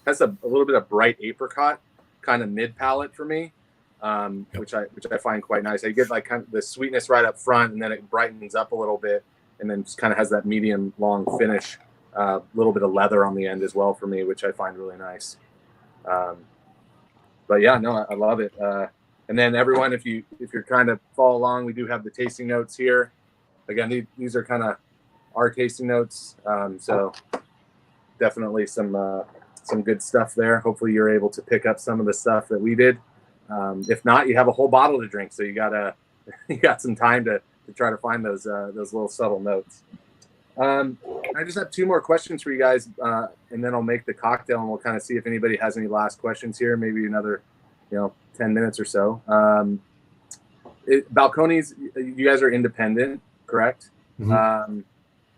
has a little bit of bright apricot kind of mid palate for me. Which I find quite nice. I get like kind of the sweetness right up front, and then it brightens up a little bit, and then just kind of has that medium long finish, little bit of leather on the end as well for me, which I find really nice. But yeah, no, I love it. And then everyone, if you're trying to follow along, we do have the tasting notes here. Again, these are kind of our tasting notes, so definitely some good stuff there. Hopefully, you're able to pick up some of the stuff that we did. If not, you have a whole bottle to drink, so you got some time to try to find those little subtle notes. I just have two more questions for you guys, and then I'll make the cocktail, and we'll kind of see if anybody has any last questions here. Maybe another, 10 minutes or so. Balcones, you guys are independent, correct? Mm-hmm.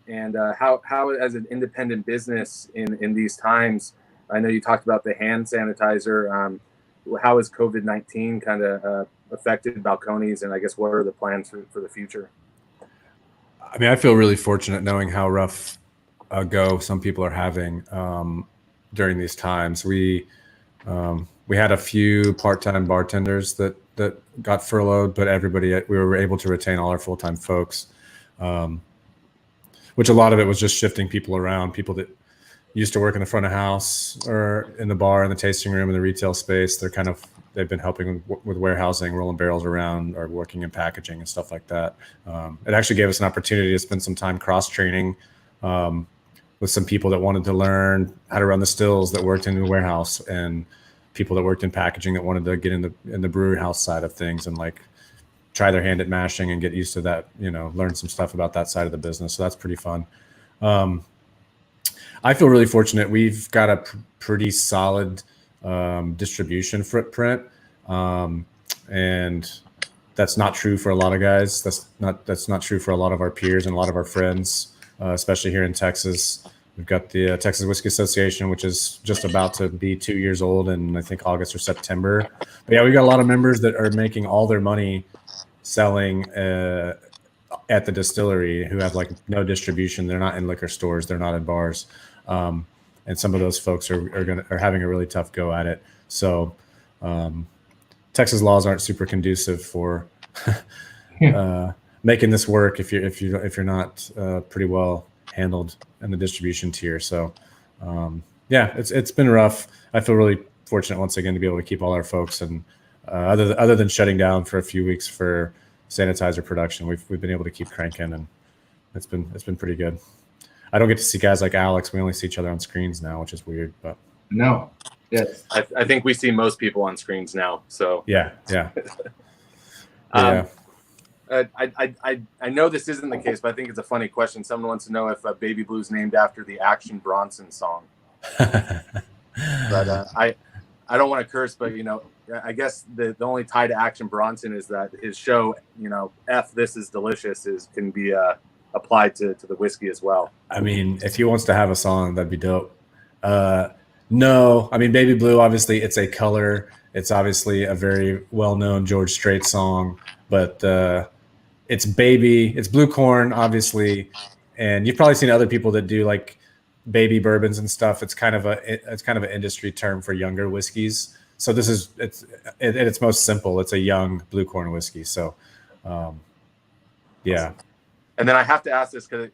And how as an independent business in these times, I know you talked about the hand sanitizer. How has COVID-19 kind of affected Balcones, and I guess what are the plans for the future? I mean, I feel really fortunate knowing how rough a go some people are having during these times. We had a few part-time bartenders that got furloughed, but we were able to retain all our full-time folks, which a lot of it was just shifting people around, people that used to work in the front of house or in the bar, in the tasting room, in the retail space. They've been helping with warehousing, rolling barrels around, or working in packaging and stuff like that. It actually gave us an opportunity to spend some time cross-training with some people that wanted to learn how to run the stills that worked in the warehouse, and people that worked in packaging that wanted to get in the brewery house side of things and like try their hand at mashing and get used to that, learn some stuff about that side of the business. So that's pretty fun. I feel really fortunate. We've got a pretty solid distribution footprint, and that's not true for a lot of guys. That's not true for a lot of our peers and a lot of our friends, especially here in Texas. We've got the Texas Whiskey Association, which is just about to be 2 years old in, I think, August or September. But yeah, we got a lot of members that are making all their money selling at the distillery, who have like no distribution. They're not in liquor stores. They're not in bars. And some of those folks are having a really tough go at it. So Texas laws aren't super conducive for making this work if you're not pretty well handled in the distribution tier. So Yeah, it's been rough. I feel really fortunate once again to be able to keep all our folks, and other than shutting down for a few weeks for sanitizer production, we've been able to keep cranking, and it's been pretty good. I don't get to see guys like Alex. We only see each other on screens now, which is weird. But No, yes, I think we see most people on screens now. So yeah. I know this isn't the case, but I think it's a funny question. Someone wants to know if Baby Blue is named after the Action Bronson song. But I don't want to curse, but I guess the only tie to Action Bronson is that his show, F This Is Delicious, can be applied to the whiskey as well. I mean, if he wants to have a song, that'd be dope. No, I mean, Baby Blue, obviously it's a color. It's obviously a very well-known George Strait song, but it's blue corn, obviously. And you've probably seen other people that do like baby bourbons and stuff. It's kind of an industry term for younger whiskeys. So it's at its most simple. It's a young blue corn whiskey. So, yeah. And then I have to ask this because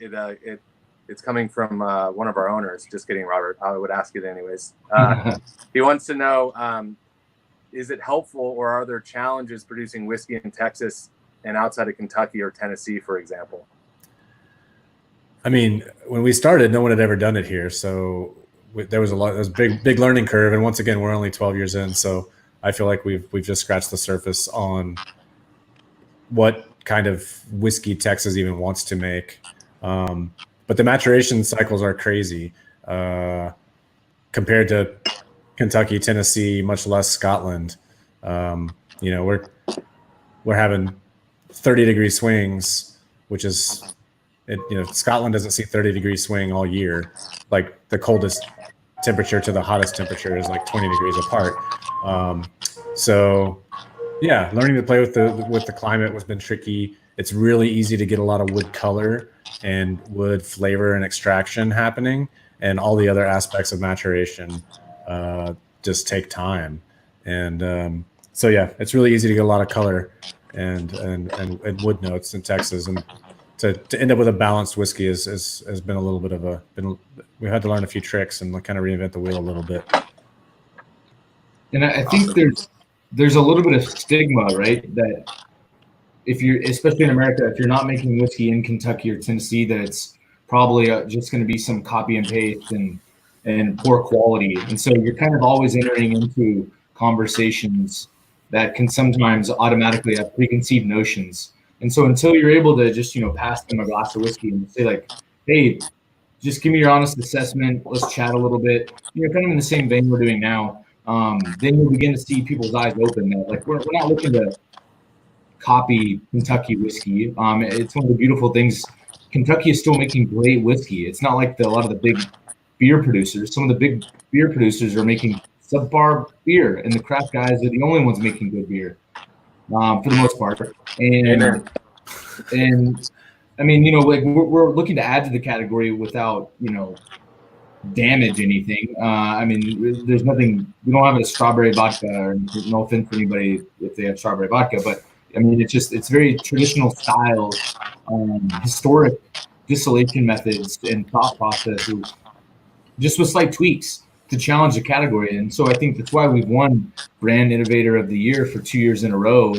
it's coming from one of our owners. Just kidding, Robert. I would ask it anyways. He wants to know, is it helpful or are there challenges producing whiskey in Texas and outside of Kentucky or Tennessee, for example? I mean, when we started, no one had ever done it here. So there was a big learning curve. And once again, we're only 12 years in. So I feel like we've just scratched the surface on what kind of whiskey Texas even wants to make. But the maturation cycles are crazy compared to Kentucky, Tennessee, much less Scotland. We're having 30-degree swings, which is, Scotland doesn't see 30-degree swing all year. Like the coldest temperature to the hottest temperature is like 20 degrees apart. So yeah, learning to play with the climate has been tricky. It's really easy to get a lot of wood color and wood flavor and extraction happening, and all the other aspects of maturation just take time. And so yeah, it's really easy to get a lot of color and wood notes in Texas, and to end up with a balanced whiskey has been a little bit of we've had to learn a few tricks and kind of reinvent the wheel a little bit. And I think there's a little bit of stigma, right? That if you're, especially in America, if you're not making whiskey in Kentucky or Tennessee, that it's probably just going to be some copy and paste and poor quality. And so you're kind of always entering into conversations that can sometimes automatically have preconceived notions. And so until you're able to just, pass them a glass of whiskey and say like, hey, just give me your honest assessment. Let's chat a little bit. Kind of in the same vein we're doing now. Then you'll begin to see people's eyes open that like, we're not looking to copy Kentucky whiskey. It's one of the beautiful things. Kentucky is still making great whiskey. It's not like a lot of the big beer producers. Some of the big beer producers are making subpar beer, and the craft guys are the only ones making good beer. For the most part. And I mean, like we're looking to add to the category without, damage anything. I mean, there's nothing, we don't have a strawberry vodka, or no offense to anybody if they have strawberry vodka, but I mean, it's very traditional style, historic distillation methods and thought processes, just with slight tweaks to challenge the category. And so I think that's why we've won Brand Innovator of the Year for 2 years in a row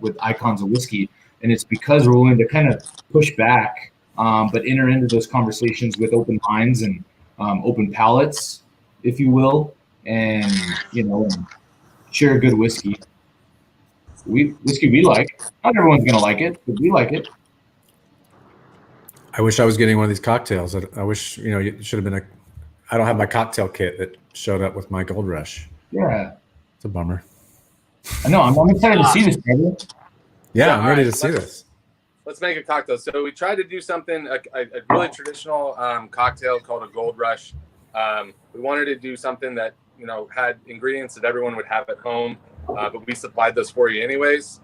with Icons of Whiskey. And it's because we're willing to kind of push back, but enter into those conversations with open minds and open palates, if you will, and, and share good whiskey. Whiskey we like. Not everyone's going to like it, but we like it. I wish I was getting one of these cocktails. I wish, it should have been I don't have my cocktail kit that showed up with my Gold Rush. Yeah. It's a bummer. I know. I'm excited to see this, Trevor. Yeah, I'm ready to see this. Let's make a cocktail. So we tried to do something, a really traditional cocktail called a Gold Rush. We wanted to do something that, had ingredients that everyone would have at home, but we supplied those for you anyways.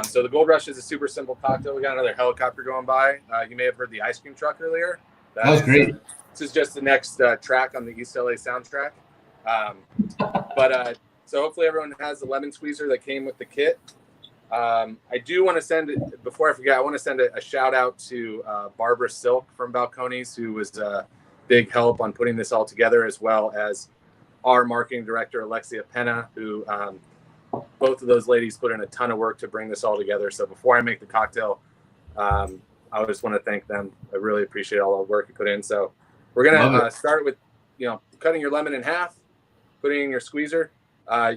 So the Gold Rush is a super simple cocktail. We got another helicopter going by. You may have heard the ice cream truck earlier. That was great. This is just the next track on the East LA soundtrack. So hopefully everyone has the lemon squeezer that came with the kit. I do want to send it, before I forget, I want to send a shout out to Barbara Silk from Balcones, who was big help on putting this all together, as well as our marketing director, Alexia Penna, who both of those ladies put in a ton of work to bring this all together. So before I make the cocktail, I just want to thank them. I really appreciate all the work you put in. So we're going to start with, cutting your lemon in half, putting it in your squeezer.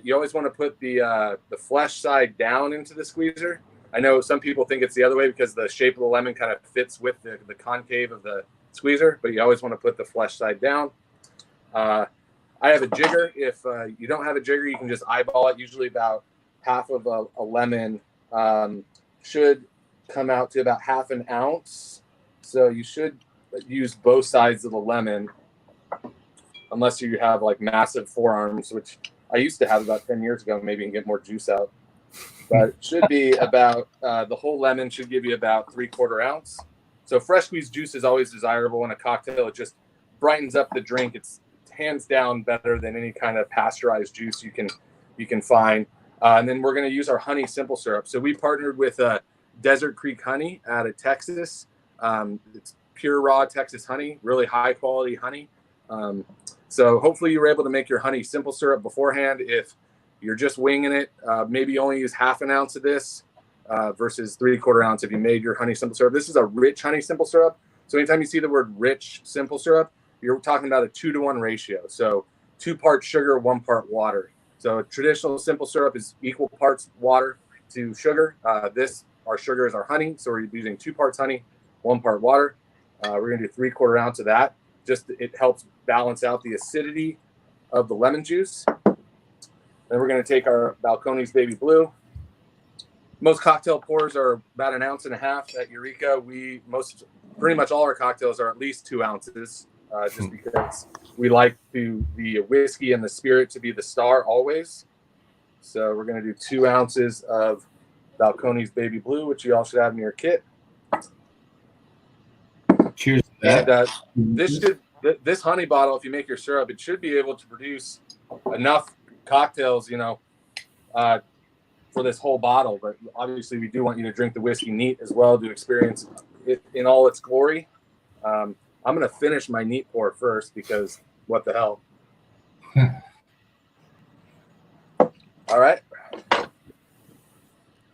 You always want to put the flesh side down into the squeezer. I know some people think it's the other way because the shape of the lemon kind of fits with the concave of the squeezer, but you always want to put the flesh side down. I have a jigger. If you don't have a jigger, you can just eyeball it. Usually about half of a lemon should come out to about half an ounce. So you should use both sides of the lemon, unless you have like massive forearms, which I used to have about 10 years ago, maybe and get more juice out. But it should be about, the whole lemon should give you about 3/4 ounce. So fresh squeezed juice is always desirable in a cocktail. It just brightens up the drink. It's hands down better than any kind of pasteurized juice you can find. And then we're going to use our honey simple syrup. So we partnered with Desert Creek Honey out of Texas. It's pure raw Texas honey, really high quality honey. So hopefully you were able to make your honey simple syrup beforehand. If you're just winging it, maybe only use half an ounce of this versus 3/4 ounce if you made your honey simple syrup. This is a rich honey simple syrup. So anytime you see the word rich simple syrup, you're talking about a 2-to-1 ratio. So 2 parts sugar, 1 part water. So a traditional simple syrup is equal parts water to sugar. Our sugar is our honey. So we're using 2 parts honey, 1 part water. We're going to do 3/4 ounce of that. It helps balance out the acidity of the lemon juice. Then we're going to take our Balcones Baby Blue. Most cocktail pours are about 1.5 ounces at Eureka. Pretty much all our cocktails are at least 2 ounces, just because we like the whiskey and the spirit to be the star always. So we're going to do 2 ounces of Balcones Baby Blue, which you all should have in your kit. Cheers to that. And this honey bottle, if you make your syrup, it should be able to produce enough cocktails, for this whole bottle. But obviously, we do want you to drink the whiskey neat as well to experience it in all its glory. I'm going to finish my neat pour first because what the hell. All right.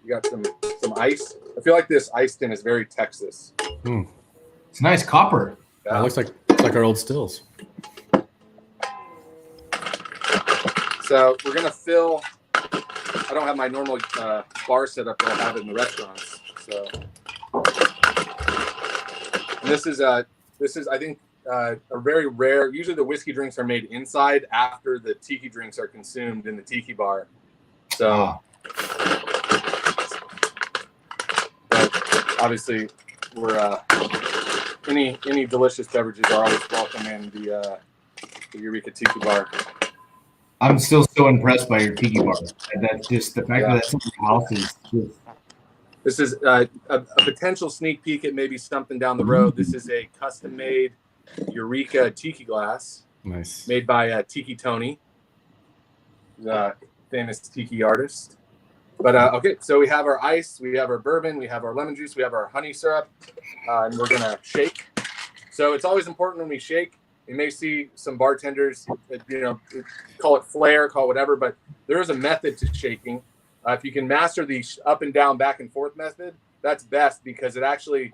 You got some ice. I feel like this ice tin is very Texas. It's nice copper. Yeah. It looks like our old stills. So we're going to fill. I don't have my normal bar setup that I have in the restaurants. So this is I think a very rare. Usually the whiskey drinks are made inside after the tiki drinks are consumed in the tiki bar. So, but obviously, we're any delicious beverages are always welcome in the Eureka Tiki Bar. I'm still so impressed by your tiki bar. That's just the fact that that's in your house is just... This is a potential sneak peek at maybe something down the road. This is a custom-made Eureka tiki glass, nice, made by Tiki Tony, the famous tiki artist. But okay, so we have our ice, we have our bourbon, we have our lemon juice, we have our honey syrup, and we're gonna shake. So it's always important when we shake. You may see some bartenders, call it flair, call it whatever, but there is a method to shaking. If you can master the up and down, back and forth method, that's best because it actually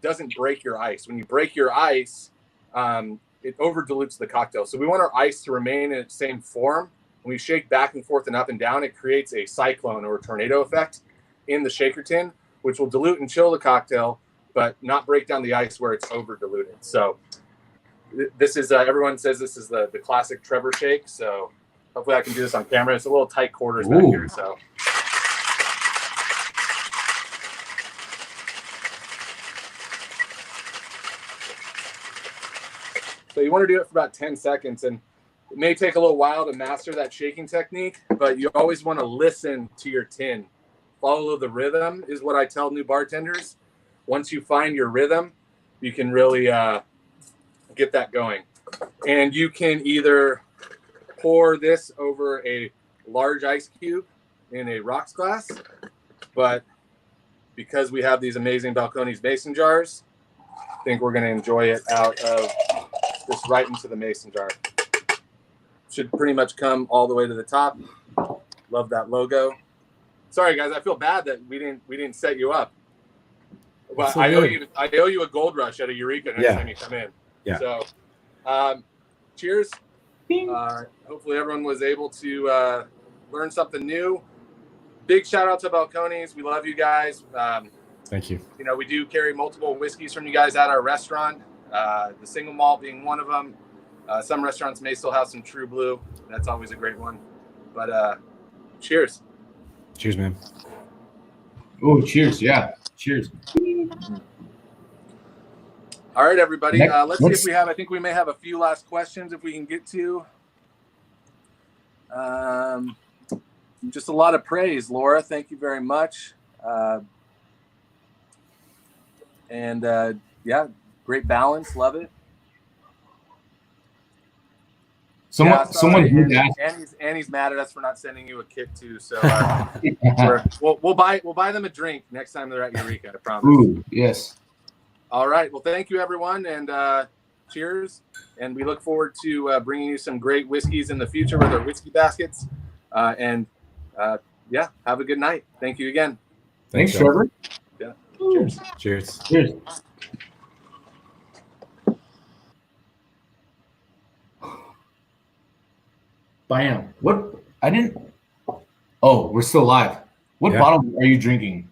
doesn't break your ice. When you break your ice, it over dilutes the cocktail. So we want our ice to remain in its same form. When we shake back and forth and up and down, it creates a cyclone or a tornado effect in the shaker tin, which will dilute and chill the cocktail, but not break down the ice where it's over diluted. So this is, everyone says this is the classic Trevor shake. So hopefully I can do this on camera. It's a little tight quarters back here. So. So you want to do it for about 10 seconds, and it may take a little while to master that shaking technique, but you always want to listen to your tin. Follow the rhythm is what I tell new bartenders. Once you find your rhythm, you can really get that going. And you can either pour this over a large ice cube in a rocks glass, but because we have these amazing Balcones mason jars, I think we're going to enjoy it out of just right into the mason jar. Should pretty much come all the way to the top. Love that logo. Sorry guys, I feel bad that we didn't set you up. Well, So I good. owe you a gold rush at a Eureka next time you come in. Yeah. So, cheers. Hopefully everyone was able to learn something new. Big shout out to Balcones. We love you guys. Thank you. You know, we do carry multiple whiskeys from you guys at our restaurant. The single malt being one of them. Some restaurants may still have some True Blue. That's always a great one. But cheers. Cheers, man. Oh, cheers. Yeah. Cheers. All right, everybody. Let's see if Next. we have, I think we may have a few last questions if we can get to. Just a lot of praise, Laura. Thank you very much. Yeah, great balance. Love it. Someone did ask. Annie's mad at us for not sending you a kit too. So we'll buy them a drink next time they're at Eureka. I promise. Ooh, yes. All right. Well, thank you, everyone, and cheers. And we look forward to bringing you some great whiskeys in the future with our whiskey baskets. Yeah, have a good night. Thank you again. Thanks, Trevor. Yeah. Cheers. Cheers. Cheers. Bam. What? I didn't. Oh, we're still live. What Yeah. bottle are you drinking?